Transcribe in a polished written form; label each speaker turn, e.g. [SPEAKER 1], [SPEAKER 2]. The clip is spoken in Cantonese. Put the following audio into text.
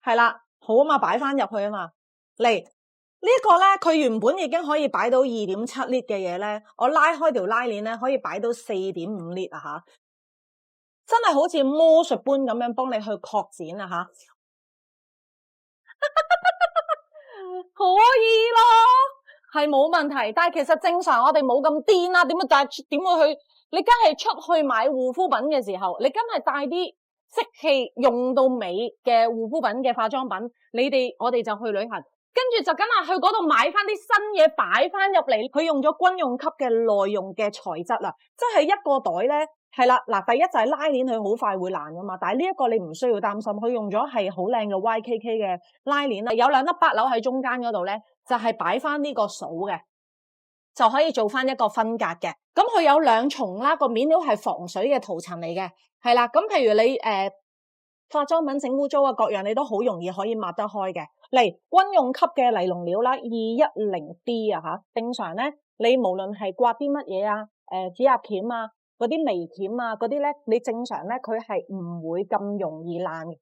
[SPEAKER 1] 係啦，好啊嘛，擺翻入去啊嘛。嚟呢個咧，佢原本已經可以擺到2.7L嘅嘢咧，我拉開條拉鏈咧，可以擺到4.5L啊吓，真係好似魔術般咁樣幫你去擴展啊吓，可以咯，係冇問題。但係其實正常我哋冇咁癲啦，點會去？你梗係出去買護膚品嘅時候，你梗係帶啲即棄用到尾嘅護膚品嘅化妝品，我哋就去旅行。跟住就梗係去嗰度買翻啲新嘢擺翻入嚟，佢用咗軍用級嘅耐用嘅材質啦，即係一個袋咧，係啦，嗱，第一就係拉鏈佢好快會爛噶嘛，但係呢一個你唔需要擔心，佢用咗係好靚嘅 YKK 嘅拉鏈啦，有2粒8鈕喺中間嗰度咧，就係擺翻呢個掃嘅，就可以做翻一個分隔嘅。咁佢有2重啦，個面料係防水嘅塗層嚟嘅，係啦。咁譬如你化妝品整污糟啊，各樣你都好容易可以抹得開嘅。嚟軍用級嘅尼龍料啦，210D 啊吓，正常咧，你無論係刮啲乜嘢啊，指甲鉗啊，嗰啲眉鉗啊，嗰啲咧，你正常咧，佢係唔會咁容易爛嘅。